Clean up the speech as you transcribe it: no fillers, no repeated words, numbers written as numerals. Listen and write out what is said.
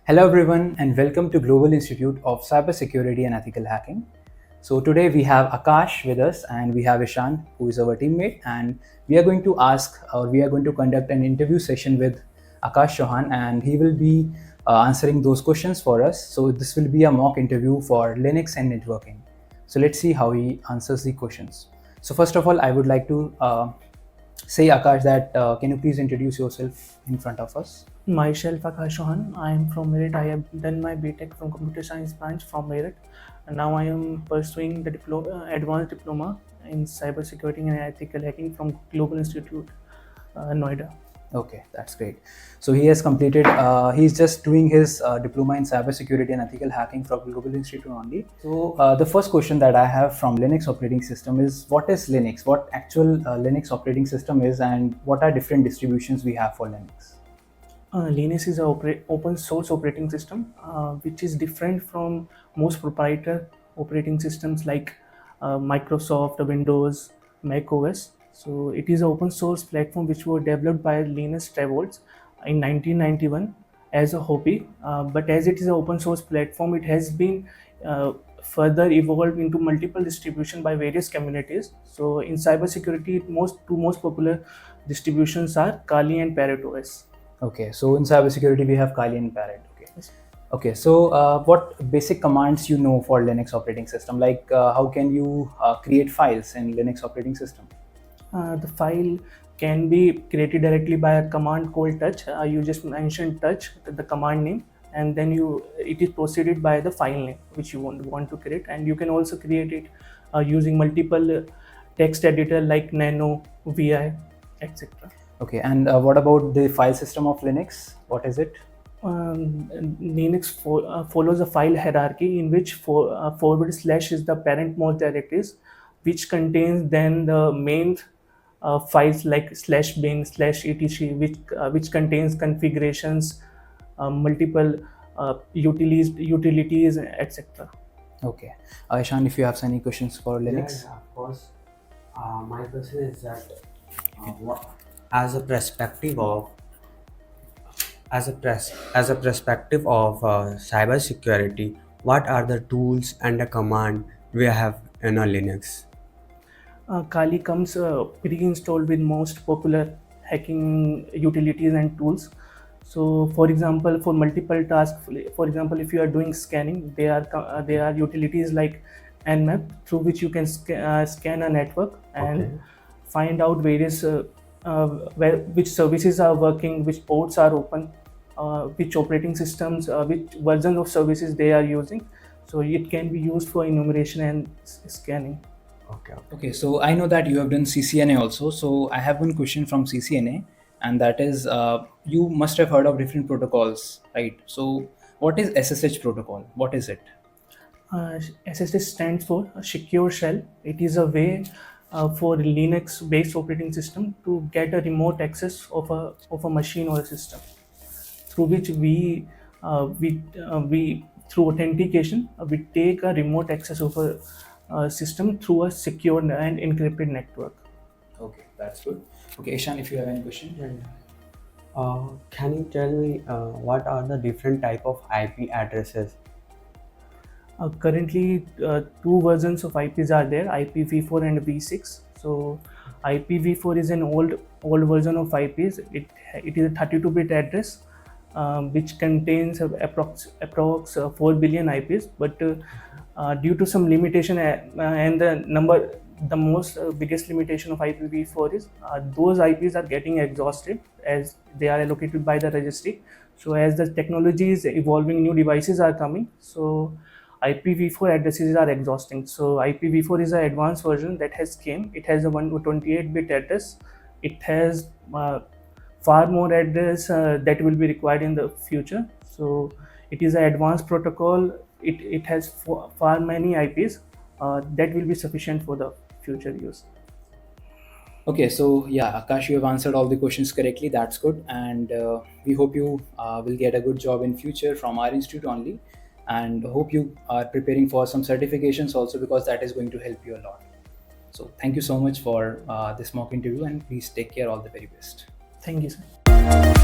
Hello everyone and welcome to Global Institute of Cybersecurity and Ethical Hacking. So today we have Akash with us and we have Ishan who is our teammate, and we are going to conduct an interview session with Akash Chauhan, and he will be answering those questions for us. So this will be a mock interview for Linux and networking. So let's see how he answers the questions. So first of all, I would like to say Akash that can you please introduce yourself in front of us? Myself, Akash Chauhan. I am from Meerut. I have done my BTech from Computer Science branch from Meerut, and now I am pursuing the advanced diploma in cybersecurity and ethical hacking from Global Institute, Noida. Okay, that's great. So he has completed, he's just doing his diploma in cybersecurity and ethical hacking from Global Institute only. So the first question that I have from Linux operating system is, what is Linux? What actual Linux operating system is, and what are different distributions we have for Linux? Linux is an open source operating system, which is different from most proprietary operating systems like Microsoft, Windows, Mac OS. So it is an open source platform which was developed by Linus Torvalds in 1991 as a hobby. But as it is an open source platform, it has been further evolved into multiple distribution by various communities. So in cybersecurity, two most popular distributions are Kali and Parrot OS. Okay, so in cybersecurity we have Kali and Parrot. Okay. Yes. Okay, so what basic commands you know for Linux operating system? Like how can you create files in Linux operating system? The file can be created directly by a command called touch. You just mentioned touch, the command name, and then it is proceeded by the file name which you want to create, and you can also create it using multiple text editor like Nano, VI, etc. Okay, and what about the file system of Linux? What is it? Linux follows a file hierarchy in which forward slash is the parent most directories, which contains then the main files like slash bin slash etc, which contains configurations, multiple utilities, etc. Okay, Ishan, if you have any questions for Linux. Yeah, of course. My question is that as a perspective of cyber security, what are the tools and the command we have in a Linux? Kali comes pre-installed with most popular hacking utilities and tools. So, for example, for multiple tasks, for example, if you are doing scanning, there are utilities like Nmap through which you can scan a network and find out various which services are working, which ports are open, which operating systems, which versions of services they are using. So it can be used for enumeration and scanning. Okay, so I know that you have done CCNA also. So I have one question from CCNA, and that is, you must have heard of different protocols, right? So what is SSH protocol? What is it? SSH stands for Secure Shell. It is a way for Linux-based operating system to get a remote access of a machine or a system, through which we through authentication we take a remote access of a system through a secure and encrypted network. Okay, that's good. Okay, Ishan, if you have any question. Can you tell me what are the different type of IP addresses? Currently, two versions of IPs are there: IPv4 and V6. So, IPv4 is an old version of IPs. It is a 32-bit address which contains approx 4 billion IPs. But due to some limitation and the most biggest limitation of IPv4 is those IPs are getting exhausted as they are allocated by the registry. So, as the technology is evolving, new devices are coming. So IPv4 addresses are exhausting. So IPv4 is an advanced version that has came. It has a 128-bit address. It has far more address that will be required in the future. So it is an advanced protocol. It has far many IPs that will be sufficient for the future use. Okay, so yeah, Akash, you have answered all the questions correctly. That's good, and we hope you will get a good job in future from our institute only, and hope you are preparing for some certifications also, because that is going to help you a lot. So thank you so much for this mock interview, and please take care. All the very best. Thank you, sir.